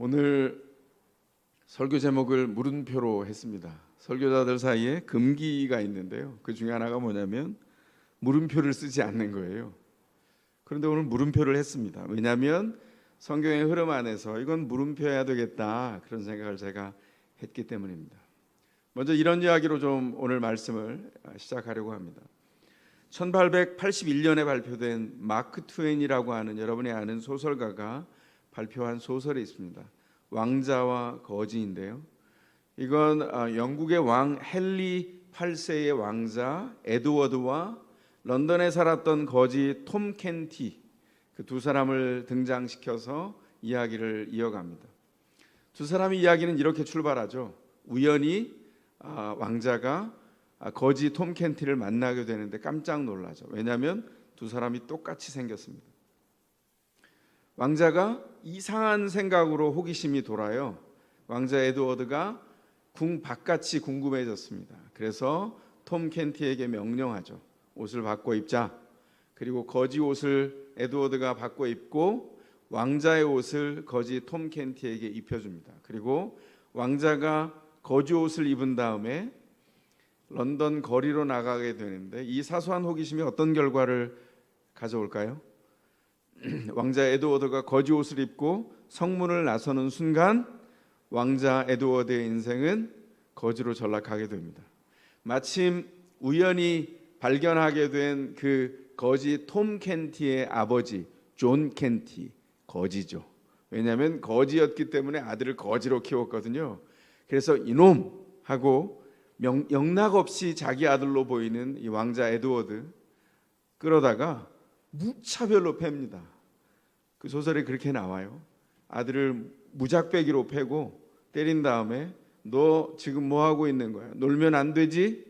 오늘 설교 제목을 물음표로 했습니다. 설교자들 사이에 금기가 있는데요. 그 중에 하나가 뭐냐면 물음표를 쓰지 않는 거예요. 그런데 오늘 물음표를 했습니다. 왜냐하면 성경의 흐름 안에서 이건 물음표해야 되겠다 그런 생각을 제가 했기 때문입니다. 먼저 이런 이야기로 좀 오늘 말씀을 시작하려고 합니다. 1881년에 발표된 마크 트웨인이라고 하는 여러분이 아는 소설가가 발표한 소설이 있습니다. 왕자와 거지인데요. 이건 영국의 왕 헨리 8세의 왕자 에드워드와 런던에 살았던 거지 톰 켄티 그 두 사람을 등장시켜서 이야기를 이어갑니다. 두 사람의 이야기는 이렇게 출발하죠. 우연히 왕자가 거지 톰 켄티를 만나게 되는데 깜짝 놀라죠. 왜냐하면 두 사람이 똑같이 생겼습니다. 왕자가 이상한 생각으로 호기심이 돌아요. 왕자 에드워드가 궁 바깥이 궁금해졌습니다. 그래서 톰 켄티에게 명령하죠. 옷을 바꿔 입자. 그리고 거지 옷을 에드워드가 바꿔 입고 왕자의 옷을 거지 톰 켄티에게 입혀줍니다. 그리고 왕자가 거지 옷을 입은 다음에 런던 거리로 나가게 되는데 이 사소한 호기심이 어떤 결과를 가져올까요? 왕자 에드워드가 거지 옷을 입고 성문을 나서는 순간 왕자 에드워드의 인생은 거지로 전락하게 됩니다. 마침 우연히 발견하게 된 그 거지 톰 켄티의 아버지 존 켄티, 거지죠. 왜냐하면 거지였기 때문에 아들을 거지로 키웠거든요. 그래서 이놈 하고 영락없이 자기 아들로 보이는 이 왕자 에드워드 끌어다가 무차별로 팹니다. 그 소설에 그렇게 나와요. 아들을 무작배기로 패고 때린 다음에 너 지금 뭐 하고 있는 거야? 놀면 안 되지?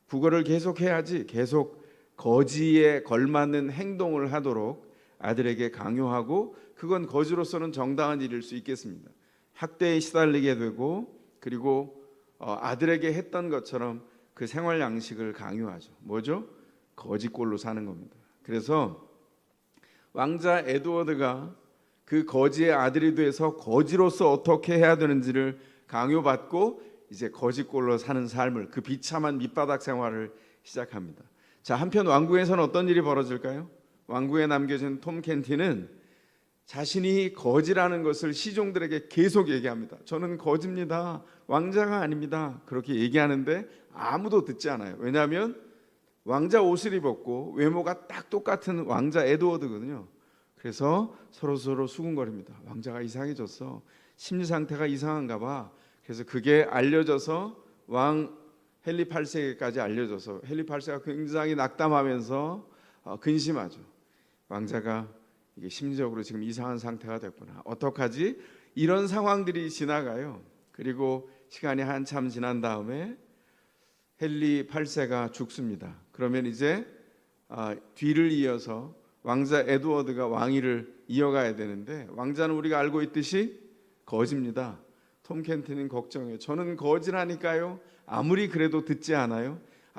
국어를 계속해야지. 계속 거지에 걸맞는 행동을 하도록 아들에게 강요하고 그건 거지로서는 정당한 일일 수 있겠습니다. 학대에 시달리게 되고 그리고 아들에게 했던 것처럼 그 생활 양식을 강요하죠. 뭐죠? 거지꼴로 사는 겁니다. 그래서 왕자 에드워드가 그 거지의 아들이 돼서 거지로서 어떻게 해야 되는지를 강요받고 이제 거지꼴로 사는 삶을 그 비참한 밑바닥 생활을 시작합니다. 자, 한편 왕궁에서는 어떤 일이 벌어질까요? 왕궁에 남겨진 톰 켄티는 자신이 거지라는 것을 시종들에게 계속 얘기합니다. 저는 거지입니다. 왕자가 아닙니다. 그렇게 얘기하는데 아무도 듣지 않아요. 왜냐하면 왕자 옷을 입었고 외모가 딱 똑같은 왕자 에드워드거든요. 그래서 서로 수군거립니다. 왕자가 이상해졌어. 심리 상태가 이상한가 봐. 그래서 그게 알려져서 왕 헨리 8세까지 알려져서 헨리 8세가 굉장히 낙담하면서 근심하죠. 왕자가 이게 심리적으로 지금 이상한 상태가 됐구나. 어떡하지? 이런 상황들이 지나가요. 그리고 시간이 한참 지난 다음에 헨리 8세가 죽습니다. 그러면 이제 뒤를 이어서 왕자 에드워드가 왕위를 이어가야 되는데 왕자는 우리가 알고 있듯이 거지입니다. 톰 켄티는 걱정해요. 저는 거지라니까요. 아무리 그래도 듣지 않아요.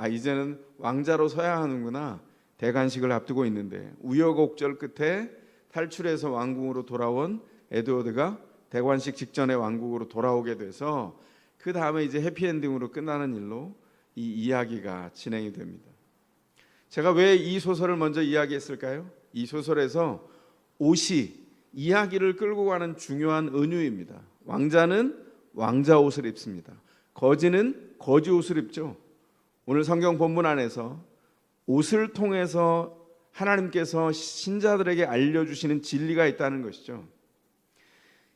이제는 왕자로 서야 하는구나. 대관식을 앞두고 있는데 우여곡절 끝에 탈출해서 왕궁으로 돌아온 에드워드가 대관식 직전에 왕궁으로 돌아오게 돼서 그 다음에 이제 해피엔딩으로 끝나는 일로 이 이야기가 진행이 됩니다. 제가 왜 이 소설을 먼저 이야기했을까요? 이 소설에서 옷이 이야기를 끌고 가는 중요한 은유입니다. 왕자는 왕자 옷을 입습니다. 거지는 거지 옷을 입죠. 오늘 성경 본문 안에서 옷을 통해서 하나님께서 신자들에게 알려주시는 진리가 있다는 것이죠.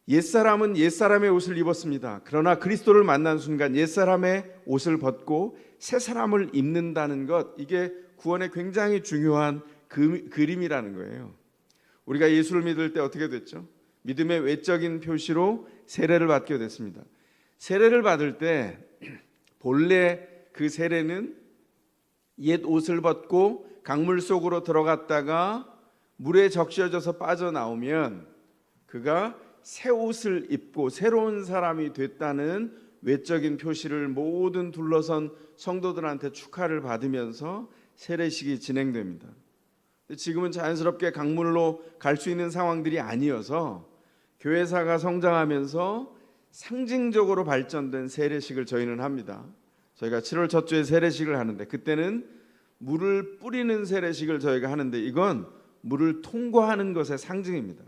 옛사람은 옛사람의 옷을 입었습니다. 그러나 그리스도를 만난 순간 옛사람의 옷을 벗고 새사람을 입는다는 것, 이게 구원의 굉장히 중요한 그림이라는 거예요. 우리가 예수를 믿을 때 어떻게 됐죠? 믿음의 외적인 표시로 세례를 받게 됐습니다. 세례를 받을 때 본래 그 세례는 옛 옷을 벗고 강물 속으로 들어갔다가 물에 적셔져서 빠져나오면 그가 새 옷을 입고 새로운 사람이 됐다는 외적인 표시를 모든 둘러선 성도들한테 축하를 받으면서 세례식이 진행됩니다. 지금은 자연스럽게 강물로 갈 수 있는 상황들이 아니어서 교회사가 성장하면서 상징적으로 발전된 세례식을 저희는 합니다. 저희가 7월 첫 주에 세례식을 하는데 그때는 물을 뿌리는 세례식을 저희가 하는데 이건 물을 통과하는 것의 상징입니다.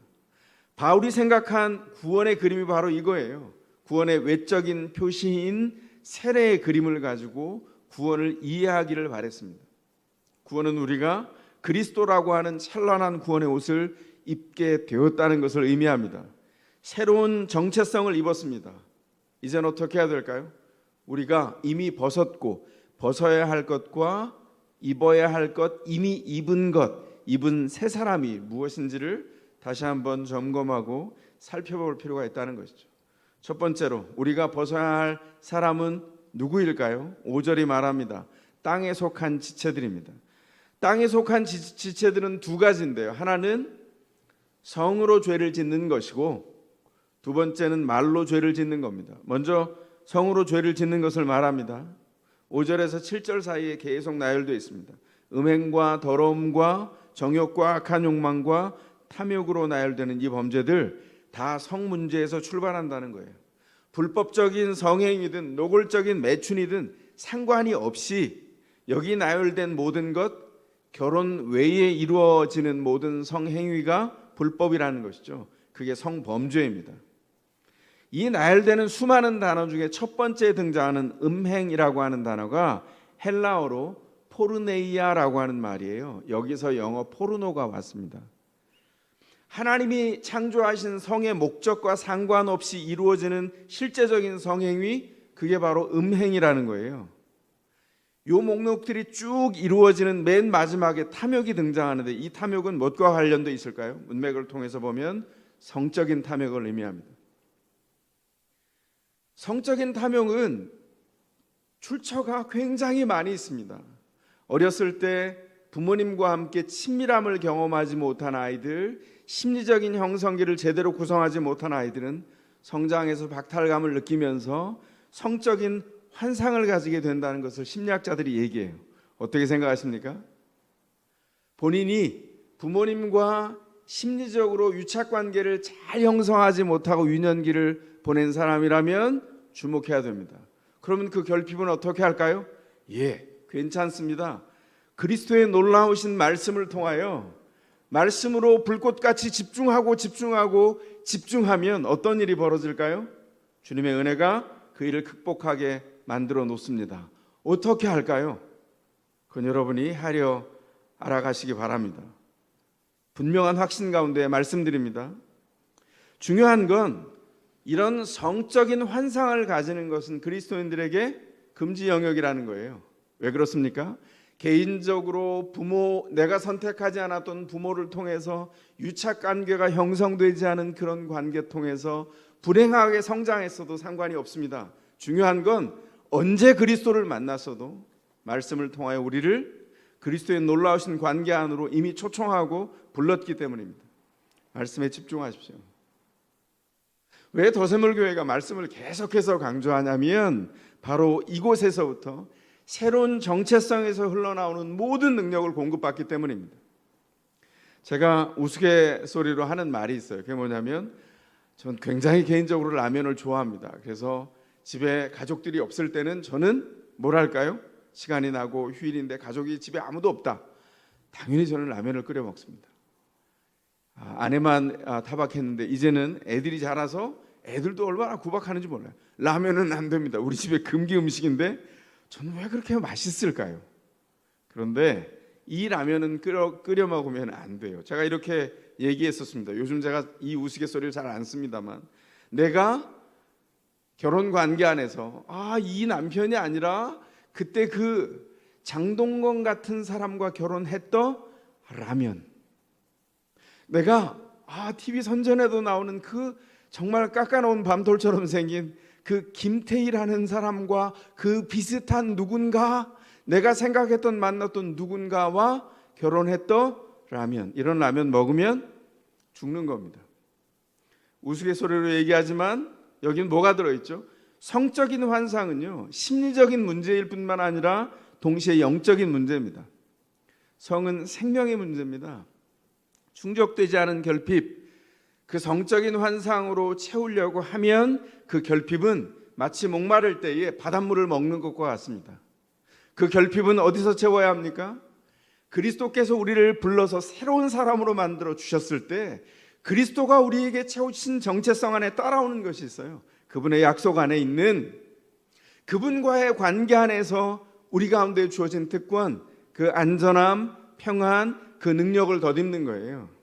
바울이 생각한 구원의 그림이 바로 이거예요. 구원의 외적인 표시인 세례의 그림을 가지고 구원을 이해하기를 바랬습니다. 구원은 우리가 그리스도라고 하는 찬란한 구원의 옷을 입게 되었다는 것을 의미합니다. 새로운 정체성을 입었습니다. 이제는 어떻게 해야 될까요? 우리가 이미 벗었고 벗어야 할 것과 입어야 할 것, 이미 입은 것, 입은 새 사람이 무엇인지를 다시 한번 점검하고 살펴볼 필요가 있다는 것이죠. 첫 번째로 우리가 벗어야 할 사람은 누구일까요? 5절이 말합니다. 땅에 속한 지체들입니다. 땅에 속한 지체들은 두 가지인데요. 하나는 성으로 죄를 짓는 것이고 두 번째는 말로 죄를 짓는 겁니다. 먼저 성으로 죄를 짓는 것을 말합니다. 5절에서 7절 사이에 계속 나열되어 있습니다. 음행과 더러움과 정욕과 악한 욕망과 탐욕으로 나열되는 이 범죄들 다 성 문제에서 출발한다는 거예요. 불법적인 성행위든 노골적인 매춘이든 상관이 없이 여기 나열된 모든 것, 결혼 외에 이루어지는 모든 성행위가 불법이라는 것이죠. 그게 성범죄입니다. 이 나열되는 수많은 단어 중에 첫 번째 등장하는 음행이라고 하는 단어가 헬라어로 포르네이아라고 하는 말이에요. 여기서 영어 포르노가 왔습니다. 하나님이 창조하신 성의 목적과 상관없이 이루어지는 실제적인 성행위, 그게 바로 음행이라는 거예요. 이 목록들이 쭉 이루어지는 맨 마지막에 탐욕이 등장하는데 이 탐욕은 무엇과 관련돼 있을까요? 문맥을 통해서 보면 성적인 탐욕을 의미합니다. 성적인 탐욕은 출처가 굉장히 많이 있습니다. 어렸을 때 부모님과 함께 친밀함을 경험하지 못한 아이들, 심리적인 형성기를 제대로 구성하지 못한 아이들은 성장에서 박탈감을 느끼면서 성적인 환상을 가지게 된다는 것을 심리학자들이 얘기해요. 어떻게 생각하십니까? 본인이 부모님과 심리적으로 유착관계를 잘 형성하지 못하고 유년기를 보낸 사람이라면 주목해야 됩니다. 그러면 그 결핍은 어떻게 할까요? 괜찮습니다. 그리스도의 놀라우신 말씀을 통하여 말씀으로 불꽃같이 집중하면 어떤 일이 벌어질까요? 주님의 은혜가 그 일을 극복하게 만들어 놓습니다. 어떻게 할까요? 그건 여러분이 하려 알아가시기 바랍니다. 분명한 확신 가운데 말씀드립니다. 중요한 건 이런 성적인 환상을 가지는 것은 그리스도인들에게 금지 영역이라는 거예요. 왜 그렇습니까? 개인적으로 내가 선택하지 않았던 부모를 통해서 유착관계가 형성되지 않은 그런 관계 통해서 불행하게 성장했어도 상관이 없습니다. 중요한 건 언제 그리스도를 만났어도 말씀을 통하여 우리를 그리스도의 놀라우신 관계 안으로 이미 초청하고 불렀기 때문입니다. 말씀에 집중하십시오. 왜 더세물교회가 말씀을 계속해서 강조하냐면 바로 이곳에서부터 새로운 정체성에서 흘러나오는 모든 능력을 공급받기 때문입니다. 제가 우스갯소리로 하는 말이 있어요. 그게 뭐냐면 전 굉장히 개인적으로 라면을 좋아합니다. 그래서 집에 가족들이 없을 때는 저는 뭐랄까요? 시간이 나고 휴일인데 가족이 집에 아무도 없다. 당연히 저는 라면을 끓여 먹습니다. 아내만 타박했는데 이제는 애들이 자라서 애들도 얼마나 구박하는지 몰라요. 라면은 안 됩니다. 우리 집에 금기 음식인데 저는 왜 그렇게 맛있을까요? 그런데 이 라면은 끓여 먹으면 안 돼요. 제가 이렇게 얘기했었습니다. 요즘 제가 이 우스갯소리를 잘 안 씁니다만 내가 결혼 관계 안에서 이 남편이 아니라 그때 그 장동건 같은 사람과 결혼했던 라면, 내가 TV 선전에도 나오는 그 정말 깎아놓은 밤톨처럼 생긴 그 김태희라는 사람과 그 비슷한 누군가, 내가 생각했던 만났던 누군가와 결혼했던 라면, 이런 라면 먹으면 죽는 겁니다. 우스갯소리로 얘기하지만 여기는 뭐가 들어있죠? 성적인 환상은요, 심리적인 문제일 뿐만 아니라 동시에 영적인 문제입니다. 성은 생명의 문제입니다. 충족되지 않은 결핍, 그 성적인 환상으로 채우려고 하면 그 결핍은 마치 목마를 때에 바닷물을 먹는 것과 같습니다. 그 결핍은 어디서 채워야 합니까? 그리스도께서 우리를 불러서 새로운 사람으로 만들어 주셨을 때 그리스도가 우리에게 채우신 정체성 안에 따라오는 것이 있어요. 그분의 약속 안에 있는 그분과의 관계 안에서 우리 가운데 주어진 특권, 그 안전함, 평안, 그 능력을 덧입는 거예요.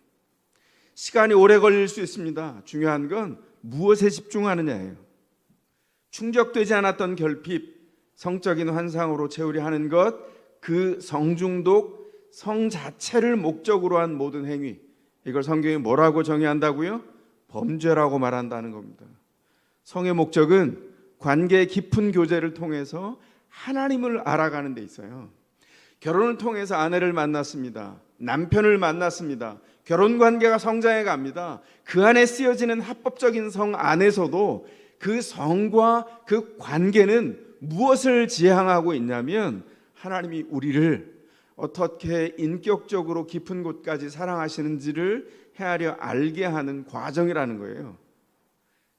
시간이 오래 걸릴 수 있습니다. 중요한 건 무엇에 집중하느냐예요. 충족되지 않았던 결핍, 성적인 환상으로 채우려 하는 것, 그 성중독, 성 자체를 목적으로 한 모든 행위, 이걸 성경이 뭐라고 정의한다고요? 범죄라고 말한다는 겁니다. 성의 목적은 관계 깊은 교제를 통해서 하나님을 알아가는 데 있어요. 결혼을 통해서 아내를 만났습니다. 남편을 만났습니다. 결혼 관계가 성장해 갑니다. 그 안에 쓰여지는 합법적인 성 안에서도 그 성과 그 관계는 무엇을 지향하고 있냐면 하나님이 우리를 어떻게 인격적으로 깊은 곳까지 사랑하시는지를 헤아려 알게 하는 과정이라는 거예요.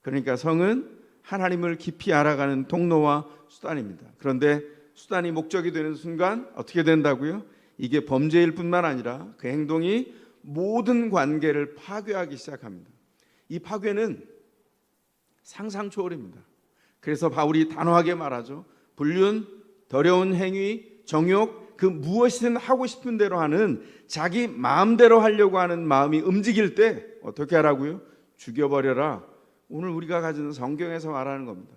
그러니까 성은 하나님을 깊이 알아가는 통로와 수단입니다. 그런데 수단이 목적이 되는 순간 어떻게 된다고요? 이게 범죄일 뿐만 아니라 그 행동이 모든 관계를 파괴하기 시작합니다. 이 파괴는 상상 초월입니다. 그래서 바울이 단호하게 말하죠. 불륜, 더러운 행위, 정욕, 그 무엇이든 하고 싶은 대로 하는 자기 마음대로 하려고 하는 마음이 움직일 때 어떻게 하라고요? 죽여버려라. 오늘 우리가 가지는 성경에서 말하는 겁니다.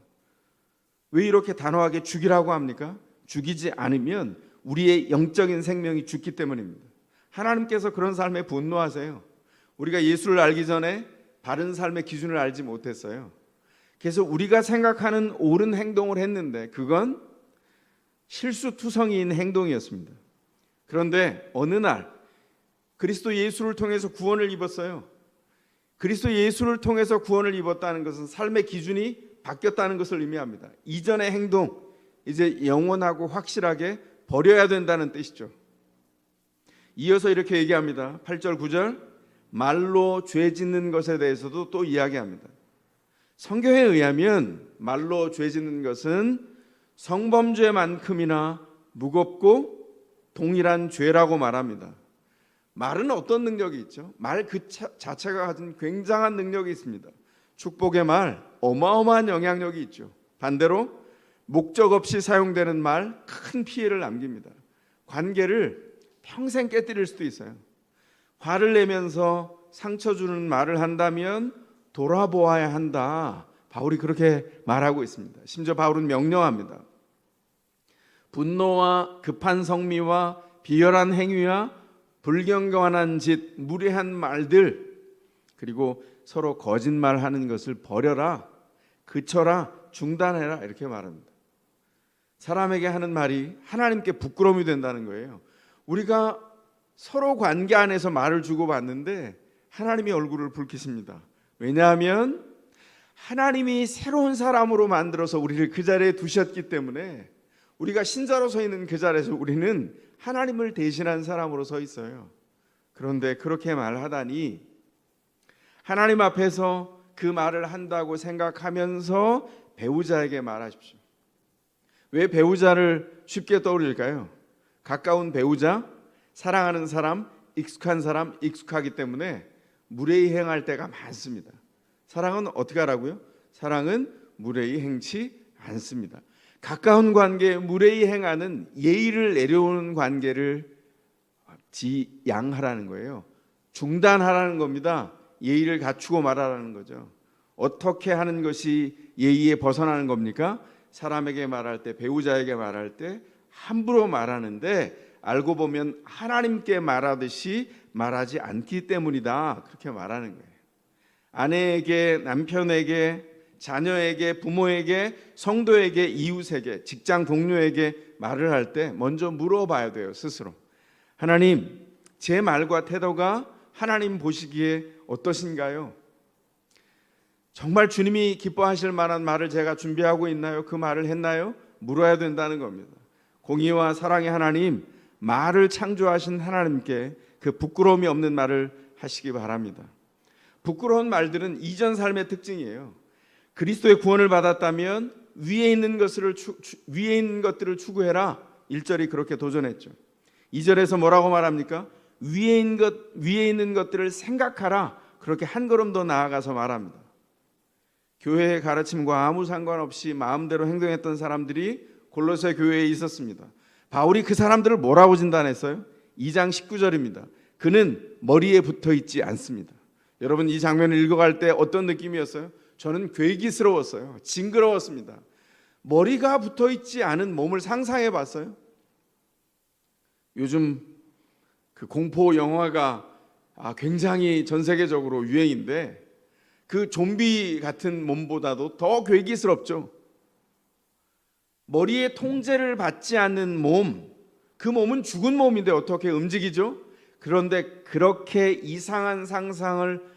왜 이렇게 단호하게 죽이라고 합니까? 죽이지 않으면 우리의 영적인 생명이 죽기 때문입니다. 하나님께서 그런 삶에 분노하세요. 우리가 예수를 알기 전에 바른 삶의 기준을 알지 못했어요. 그래서 우리가 생각하는 옳은 행동을 했는데 그건 실수투성이인 행동이었습니다. 그런데 어느 날 그리스도 예수를 통해서 구원을 입었어요. 그리스도 예수를 통해서 구원을 입었다는 것은 삶의 기준이 바뀌었다는 것을 의미합니다. 이전의 행동 이제 영원하고 확실하게 버려야 된다는 뜻이죠. 이어서 이렇게 얘기합니다. 8절 9절 말로 죄 짓는 것에 대해서도 또 이야기합니다. 성경에 의하면 말로 죄 짓는 것은 성범죄만큼이나 무겁고 동일한 죄라고 말합니다. 말은 어떤 능력이 있죠? 말 그 자체가 가진 굉장한 능력이 있습니다. 축복의 말, 어마어마한 영향력이 있죠. 반대로 목적 없이 사용되는 말, 큰 피해를 남깁니다. 관계를 평생 깨뜨릴 수도 있어요. 화를 내면서 상처 주는 말을 한다면 돌아보아야 한다. 바울이 그렇게 말하고 있습니다. 심지어 바울은 명령합니다. 분노와 급한 성미와 비열한 행위와 불경건한 짓, 무례한 말들, 그리고 서로 거짓말하는 것을 버려라, 그쳐라, 중단해라 이렇게 말합니다. 사람에게 하는 말이 하나님께 부끄러움이 된다는 거예요. 우리가 서로 관계 안에서 말을 주고받는데 하나님이 얼굴을 붉히십니다. 왜냐하면 하나님이 새로운 사람으로 만들어서 우리를 그 자리에 두셨기 때문에 우리가 신자로 서 있는 그 자리에서 우리는 하나님을 대신한 사람으로 서 있어요. 그런데 그렇게 말하다니 하나님 앞에서 그 말을 한다고 생각하면서 배우자에게 말하십시오. 왜 배우자를 쉽게 떠올릴까요? 가까운 배우자, 사랑하는 사람, 익숙한 사람, 익숙하기 때문에 무례히 행할 때가 많습니다. 사랑은 어떻게 하라고요? 사랑은 무례히 행치 않습니다. 가까운 관계에 무례히 행하는 예의를 내려오는 관계를 지양하라는 거예요. 중단하라는 겁니다. 예의를 갖추고 말하라는 거죠. 어떻게 하는 것이 예의에 벗어나는 겁니까? 사람에게 말할 때, 배우자에게 말할 때 함부로 말하는데 알고 보면 하나님께 말하듯이 말하지 않기 때문이다. 그렇게 말하는 거예요. 아내에게, 남편에게, 자녀에게, 부모에게, 성도에게, 이웃에게, 직장 동료에게 말을 할 때 먼저 물어봐야 돼요. 스스로. 하나님, 제 말과 태도가 하나님 보시기에 어떠신가요? 정말 주님이 기뻐하실 만한 말을 제가 준비하고 있나요? 그 말을 했나요? 물어야 된다는 겁니다. 공의와 사랑의 하나님, 말을 창조하신 하나님께 그 부끄러움이 없는 말을 하시기 바랍니다. 부끄러운 말들은 이전 삶의 특징이에요. 그리스도의 구원을 받았다면 위에 있는 것들을 추구해라. 1절이 그렇게 도전했죠. 2절에서 뭐라고 말합니까? 위에 있는 것들을 생각하라. 그렇게 한 걸음 더 나아가서 말합니다. 교회의 가르침과 아무 상관없이 마음대로 행동했던 사람들이 골로새 교회에 있었습니다. 바울이 그 사람들을 뭐라고 진단했어요? 2장 19절입니다. 그는 머리에 붙어 있지 않습니다. 여러분, 이 장면을 읽어갈 때 어떤 느낌이었어요? 저는 괴기스러웠어요. 징그러웠습니다. 머리가 붙어 있지 않은 몸을 상상해 봤어요? 요즘 그 공포 영화가 굉장히 전 세계적으로 유행인데 그 좀비 같은 몸보다도 더 괴기스럽죠. 머리에 통제를 받지 않는 몸, 그 몸은 죽은 몸인데 어떻게 움직이죠? 그런데 그렇게 이상한 상상을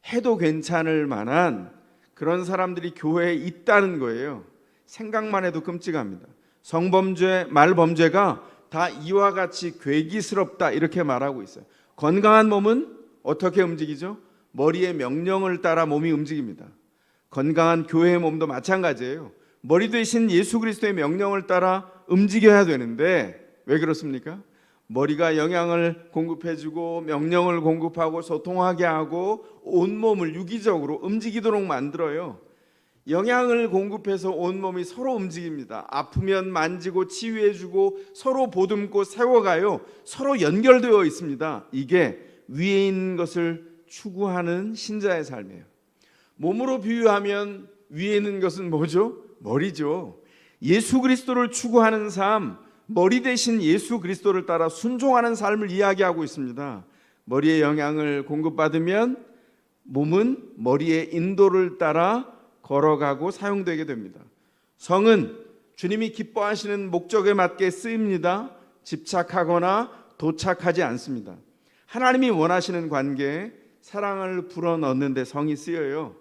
해도 괜찮을 만한 그런 사람들이 교회에 있다는 거예요. 생각만 해도 끔찍합니다. 성범죄, 말범죄가 다 이와 같이 괴기스럽다 이렇게 말하고 있어요. 건강한 몸은 어떻게 움직이죠? 머리의 명령을 따라 몸이 움직입니다. 건강한 교회의 몸도 마찬가지예요. 머리 대신 예수 그리스도의 명령을 따라 움직여야 되는데 왜 그렇습니까? 머리가 영향을 공급해주고 명령을 공급하고 소통하게 하고 온몸을 유기적으로 움직이도록 만들어요. 영향을 공급해서 온몸이 서로 움직입니다. 아프면 만지고 치유해주고 서로 보듬고 세워가요. 서로 연결되어 있습니다. 이게 위에 있는 것을 추구하는 신자의 삶이에요. 몸으로 비유하면 위에 있는 것은 뭐죠? 머리죠. 예수 그리스도를 추구하는 삶, 머리 대신 예수 그리스도를 따라 순종하는 삶을 이야기하고 있습니다. 머리의 영향을 공급받으면 몸은 머리의 인도를 따라 걸어가고 사용되게 됩니다. 성은 주님이 기뻐하시는 목적에 맞게 쓰입니다. 집착하거나 도착하지 않습니다. 하나님이 원하시는 관계에 사랑을 불어넣는 데 성이 쓰여요.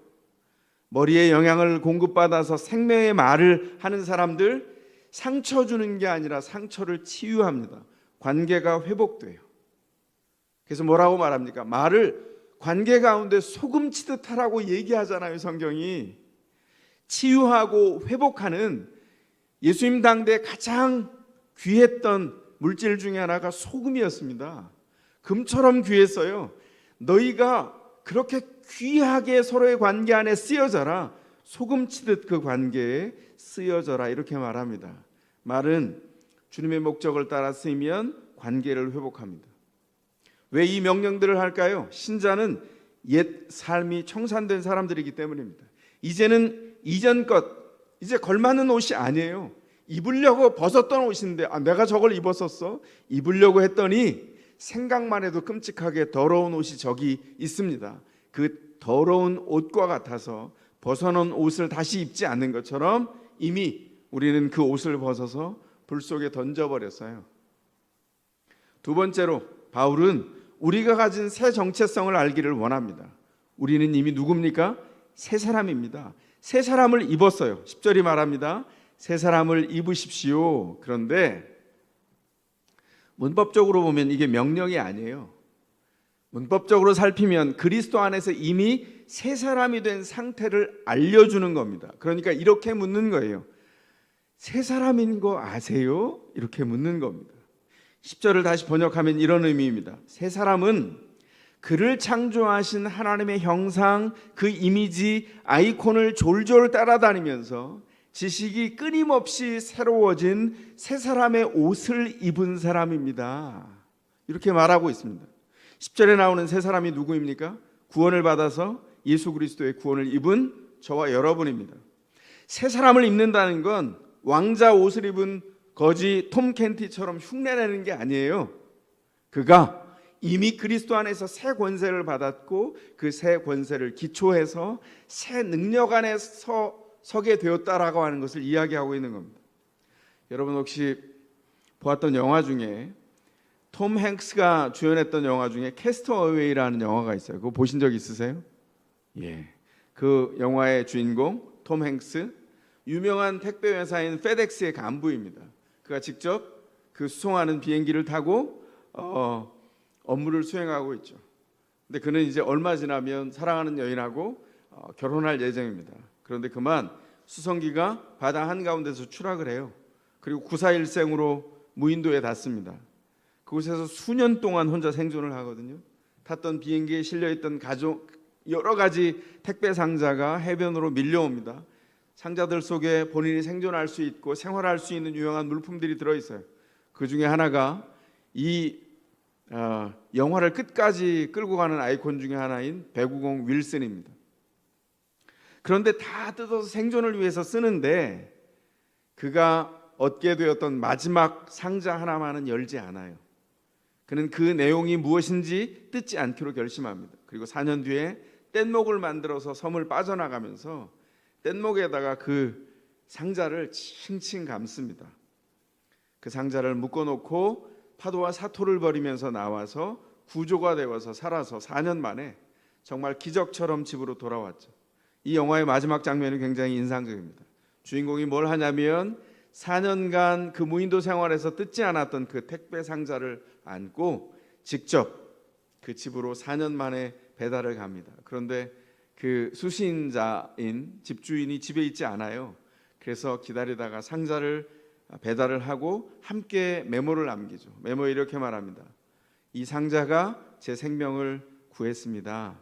머리에 영향을 공급받아서 생명의 말을 하는 사람들, 상처 주는 게 아니라 상처를 치유합니다. 관계가 회복돼요. 그래서 뭐라고 말합니까? 말을 관계 가운데 소금 치듯 하라고 얘기하잖아요, 성경이. 치유하고 회복하는 예수님 당대 가장 귀했던 물질 중에 하나가 소금이었습니다. 금처럼 귀했어요. 너희가 그렇게 귀하게 서로의 관계 안에 쓰여져라. 소금 치듯 그 관계에 쓰여져라. 이렇게 말합니다. 말은 주님의 목적을 따라 쓰이면 관계를 회복합니다. 왜 이 명령들을 할까요? 신자는 옛 삶이 청산된 사람들이기 때문입니다. 이제는 이전 것, 이제 걸맞는 옷이 아니에요. 입으려고 벗었던 옷인데 내가 저걸 입었었어? 입으려고 했더니 생각만 해도 끔찍하게 더러운 옷이 저기 있습니다. 그 더러운 옷과 같아서 벗어놓은 옷을 다시 입지 않는 것처럼 이미 우리는 그 옷을 벗어서 불 속에 던져버렸어요. 두 번째로 바울은 우리가 가진 새 정체성을 알기를 원합니다. 우리는 이미 누굽니까? 새 사람입니다. 새 사람을 입었어요. 10절이 말합니다. 새 사람을 입으십시오. 그런데 문법적으로 보면 이게 명령이 아니에요. 문법적으로 살피면 그리스도 안에서 이미 새 사람이 된 상태를 알려주는 겁니다. 그러니까 이렇게 묻는 거예요. 새 사람인 거 아세요? 이렇게 묻는 겁니다. 10절을 다시 번역하면 이런 의미입니다. 새 사람은 그를 창조하신 하나님의 형상, 그 이미지, 아이콘을 졸졸 따라다니면서 지식이 끊임없이 새로워진 새 사람의 옷을 입은 사람입니다. 이렇게 말하고 있습니다. 10절에 나오는 새 사람이 누구입니까? 구원을 받아서 예수 그리스도의 구원을 입은 저와 여러분입니다. 새 사람을 입는다는 건 왕자 옷을 입은 거지 톰 켄티처럼 흉내내는 게 아니에요. 그가 이미 그리스도 안에서 새 권세를 받았고 그 새 권세를 기초해서 새 능력 안에 서게 되었다라고 하는 것을 이야기하고 있는 겁니다. 여러분 혹시 보았던 영화 중에 톰 행스가 주연했던 영화 중에 캐스터웨이라는 영화가 있어요. 그거 보신 적 있으세요? 예. 그 영화의 주인공 톰 행스, 유명한 택배 회사인 페덱스의 간부입니다. 그가 직접 그 수송하는 비행기를 타고 업무를 수행하고 있죠. 근데 그는 이제 얼마 지나면 사랑하는 여인하고 결혼할 예정입니다. 그런데 그만 수성기가 바다 한가운데서 추락을 해요. 그리고 구사일생으로 무인도에 닿습니다. 그곳에서 수년 동안 혼자 생존을 하거든요. 탔던 비행기에 실려있던 여러 가지 택배 상자가 해변으로 밀려옵니다. 상자들 속에 본인이 생존할 수 있고 생활할 수 있는 유용한 물품들이 들어있어요. 그 중에 하나가 이 영화를 끝까지 끌고 가는 아이콘 중에 하나인 배구공 윌슨입니다. 그런데 다 뜯어서 생존을 위해서 쓰는데 그가 얻게 되었던 마지막 상자 하나만은 열지 않아요. 그는 그 내용이 무엇인지 뜯지 않기로 결심합니다. 그리고 4년 뒤에 뗏목을 만들어서 섬을 빠져나가면서 뗏목에다가 그 상자를 칭칭 감습니다. 그 상자를 묶어놓고 파도와 사토를 벌이면서 나와서 구조가 되어서 살아서 4년 만에 정말 기적처럼 집으로 돌아왔죠. 이 영화의 마지막 장면이 굉장히 인상적입니다. 주인공이 뭘 하냐면 4년간 그 무인도 생활에서 뜯지 않았던 그 택배 상자를 안고 직접 그 집으로 4년 만에 배달을 갑니다. 그런데 그 수신자인 집주인이 집에 있지 않아요. 그래서 기다리다가 상자를 배달을 하고 함께 메모를 남기죠. 메모에 이렇게 말합니다. 이 상자가 제 생명을 구했습니다.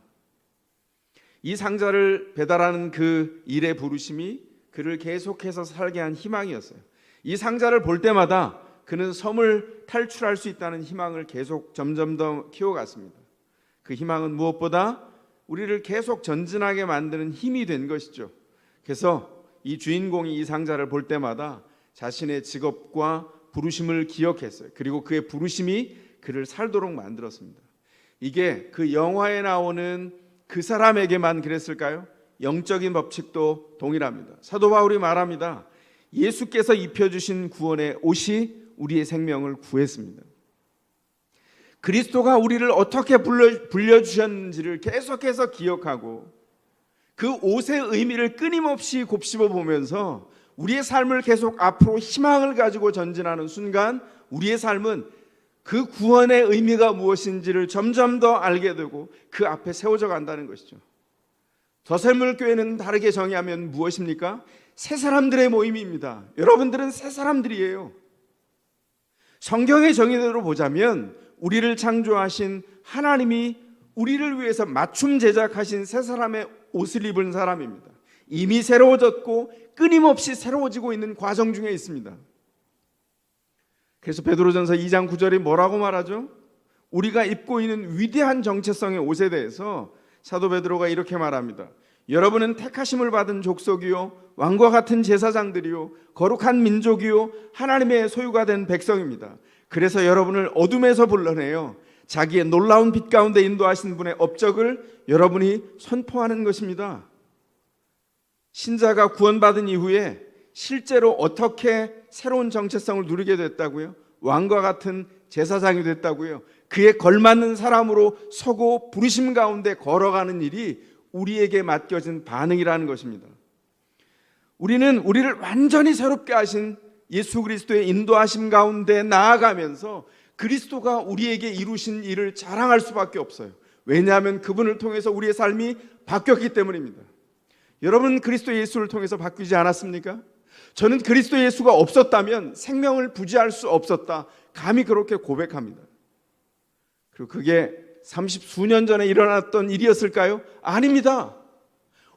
이 상자를 배달하는 그 일의 부르심이 그를 계속해서 살게 한 희망이었어요. 이 상자를 볼 때마다 그는 섬을 탈출할 수 있다는 희망을 계속 점점 더 키워갔습니다. 그 희망은 무엇보다 우리를 계속 전진하게 만드는 힘이 된 것이죠. 그래서 이 주인공이 이 상자를 볼 때마다 자신의 직업과 부르심을 기억했어요. 그리고 그의 부르심이 그를 살도록 만들었습니다. 이게 그 영화에 나오는 그 사람에게만 그랬을까요? 영적인 법칙도 동일합니다. 사도 바울이 말합니다. 예수께서 입혀주신 구원의 옷이 우리의 생명을 구했습니다. 그리스도가 우리를 어떻게 불려주셨는지를 계속해서 기억하고 그 옷의 의미를 끊임없이 곱씹어 보면서 우리의 삶을 계속 앞으로 희망을 가지고 전진하는 순간 우리의 삶은 그 구원의 의미가 무엇인지를 점점 더 알게 되고 그 앞에 세워져 간다는 것이죠. 더샘물교회는 다르게 정의하면 무엇입니까? 새 사람들의 모임입니다. 여러분들은 새 사람들이에요. 성경의 정의대로 보자면 우리를 창조하신 하나님이 우리를 위해서 맞춤 제작하신 새 사람의 옷을 입은 사람입니다. 이미 새로워졌고 끊임없이 새로워지고 있는 과정 중에 있습니다. 그래서 베드로전서 2장 9절이 뭐라고 말하죠? 우리가 입고 있는 위대한 정체성의 옷에 대해서 사도 베드로가 이렇게 말합니다. 여러분은 택하심을 받은 족속이요 왕과 같은 제사장들이요 거룩한 민족이요 하나님의 소유가 된 백성입니다. 그래서 여러분을 어둠에서 불러내어 자기의 놀라운 빛 가운데 인도하신 분의 업적을 여러분이 선포하는 것입니다. 신자가 구원받은 이후에 실제로 어떻게 새로운 정체성을 누리게 됐다고요? 왕과 같은 제사장이 됐다고요? 그에 걸맞는 사람으로 서고 부르심 가운데 걸어가는 일이 우리에게 맡겨진 반응이라는 것입니다. 우리는 우리를 완전히 새롭게 하신 예수 그리스도의 인도하심 가운데 나아가면서 그리스도가 우리에게 이루신 일을 자랑할 수밖에 없어요. 왜냐하면 그분을 통해서 우리의 삶이 바뀌었기 때문입니다. 여러분 그리스도 예수를 통해서 바뀌지 않았습니까? 저는 그리스도 예수가 없었다면 생명을 부지할 수 없었다. 감히 그렇게 고백합니다. 그리고 그게 30수년 전에 일어났던 일이었을까요? 아닙니다.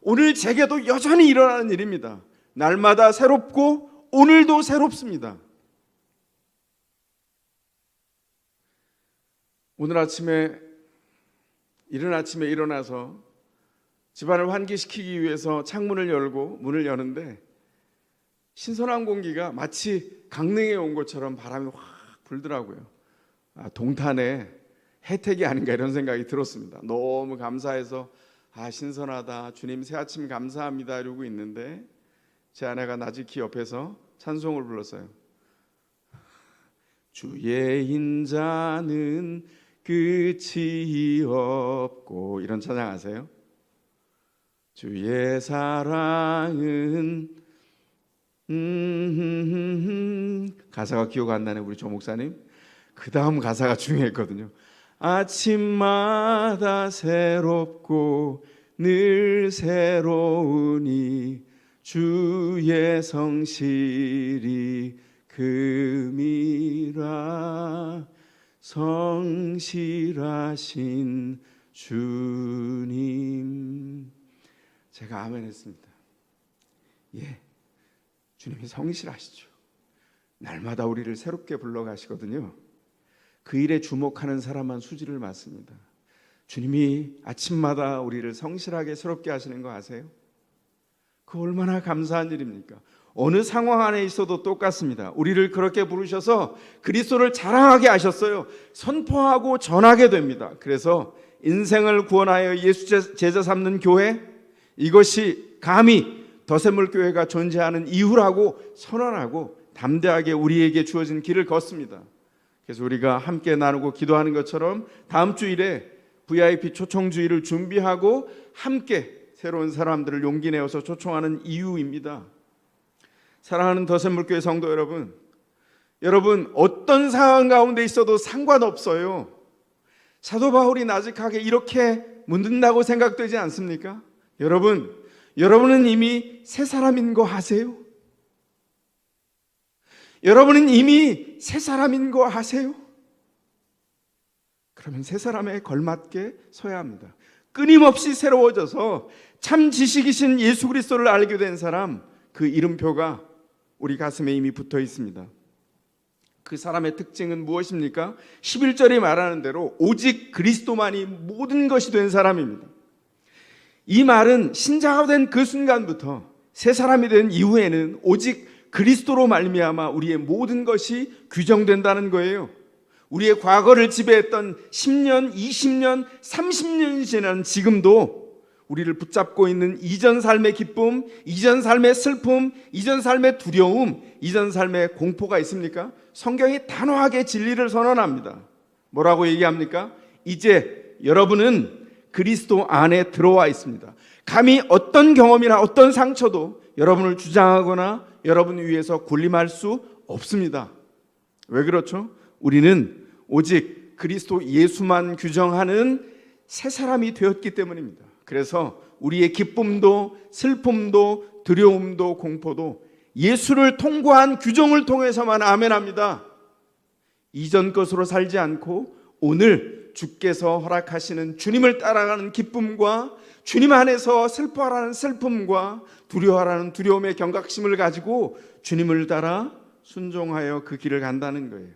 오늘 제게도 여전히 일어나는 일입니다. 날마다 새롭고 오늘도 새롭습니다. 오늘 아침에 이른 아침에 일어나서 집안을 환기시키기 위해서 창문을 열고 문을 여는데 신선한 공기가 마치 강릉에 온 것처럼 바람이 확 불더라고요. 동탄의 혜택이 아닌가 이런 생각이 들었습니다. 너무 감사해서 신선하다, 주님 새 아침 감사합니다 이러고 있는데 제 아내가 나지키 옆에서 찬송을 불렀어요. 주의 인자는 끝이 없고 이런 찬양 아세요? 주의 사랑은 가사가 기억 안 나네 우리 조 목사님. 그 다음 가사가 중요했거든요. 아침마다 새롭고 늘 새로우니 주의 성실이 금이라. 성실하신 주님. 제가 아멘 했습니다. 예, 주님이 성실하시죠. 날마다 우리를 새롭게 불러가시거든요. 그 일에 주목하는 사람만 수지를 맞습니다. 주님이 아침마다 우리를 성실하게 새롭게 하시는 거 아세요? 그 얼마나 감사한 일입니까? 어느 상황 안에 있어도 똑같습니다. 우리를 그렇게 부르셔서 그리스도를 자랑하게 하셨어요. 선포하고 전하게 됩니다. 그래서 인생을 구원하여 예수 제자 삼는 교회, 이것이 감히 더샘물교회가 존재하는 이유라고 선언하고 담대하게 우리에게 주어진 길을 걷습니다. 그래서 우리가 함께 나누고 기도하는 것처럼 다음 주일에 VIP 초청주의를 준비하고 함께 새로운 사람들을 용기 내어서 초청하는 이유입니다. 사랑하는 더샘물교회 성도 여러분, 여러분 어떤 상황 가운데 있어도 상관없어요. 사도 바울이 나직하게 이렇게 묻는다고 생각되지 않습니까? 여러분은 이미 새 사람인 거 아세요? 여러분은 이미 새 사람인 거 아세요? 그러면 새 사람에 걸맞게 서야 합니다. 끊임없이 새로워져서 참 지식이신 예수 그리스도를 알게 된 사람, 그 이름표가 우리 가슴에 이미 붙어 있습니다. 그 사람의 특징은 무엇입니까? 11절이 말하는 대로 오직 그리스도만이 모든 것이 된 사람입니다. 이 말은 신자가 된 그 순간부터 새 사람이 된 이후에는 오직 그리스도로 말미암아 우리의 모든 것이 규정된다는 거예요. 우리의 과거를 지배했던 10년, 20년, 30년이 지난 지금도 우리를 붙잡고 있는 이전 삶의 기쁨, 이전 삶의 슬픔, 이전 삶의 두려움, 이전 삶의 공포가 있습니까? 성경이 단호하게 진리를 선언합니다. 뭐라고 얘기합니까? 이제 여러분은 그리스도 안에 들어와 있습니다. 감히 어떤 경험이나 어떤 상처도 여러분을 주장하거나 여러분 위에서 군림할 수 없습니다. 왜 그렇죠? 우리는 오직 그리스도 예수만 규정하는 새 사람이 되었기 때문입니다. 그래서 우리의 기쁨도 슬픔도 두려움도 공포도 예수를 통과한 규정을 통해서만 아멘합니다. 이전 것으로 살지 않고 오늘 주께서 허락하시는 주님을 따라가는 기쁨과 주님 안에서 슬퍼하라는 슬픔과 두려워하라는 두려움의 경각심을 가지고 주님을 따라 순종하여 그 길을 간다는 거예요.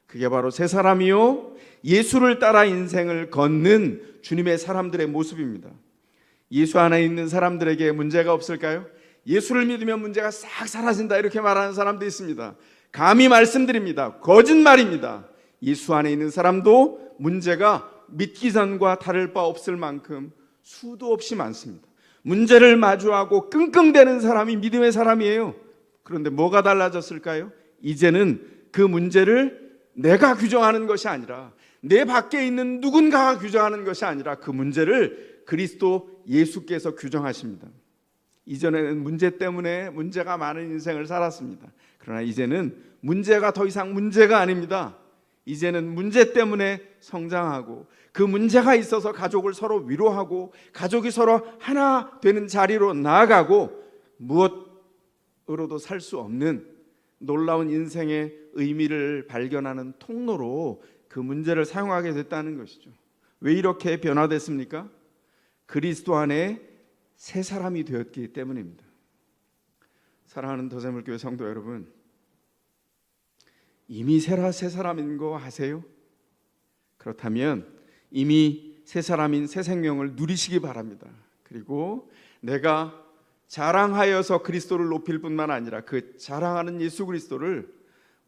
그게 바로 새 사람이요 예수를 따라 인생을 걷는 주님의 사람들의 모습입니다. 예수 안에 있는 사람들에게 문제가 없을까요? 예수를 믿으면 문제가 싹 사라진다 이렇게 말하는 사람도 있습니다. 감히 말씀드립니다. 거짓말입니다. 예수 안에 있는 사람도 문제가 믿기 전과 다를 바 없을 만큼 수도 없이 많습니다. 문제를 마주하고 끙끙대는 사람이 믿음의 사람이에요. 그런데 뭐가 달라졌을까요? 이제는 그 문제를 내가 규정하는 것이 아니라 내 밖에 있는 누군가가 규정하는 것이 아니라 그 문제를 그리스도 예수께서 규정하십니다. 이전에는 문제 때문에 문제가 많은 인생을 살았습니다. 그러나 이제는 문제가 더 이상 문제가 아닙니다. 이제는 문제 때문에 성장하고 그 문제가 있어서 가족을 서로 위로하고 가족이 서로 하나 되는 자리로 나아가고 무엇으로도 살 수 없는 놀라운 인생의 의미를 발견하는 통로로 그 문제를 사용하게 됐다는 것이죠. 왜 이렇게 변화됐습니까? 그리스도 안에 새 사람이 되었기 때문입니다. 사랑하는 더샘물교회 성도 여러분, 이미 새 사람인 거 아세요? 그렇다면 이미 새 사람인 새 생명을 누리시기 바랍니다. 그리고 내가 자랑하여서 그리스도를 높일 뿐만 아니라 그 자랑하는 예수 그리스도를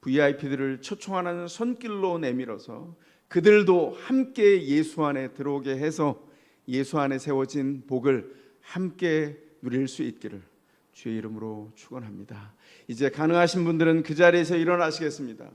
VIP들을 초청하는 손길로 내밀어서 그들도 함께 예수 안에 들어오게 해서 예수 안에 세워진 복을 함께 누릴 수 있기를 주의 이름으로 축원합니다. 이제 가능하신 분들은 그 자리에서 일어나시겠습니다.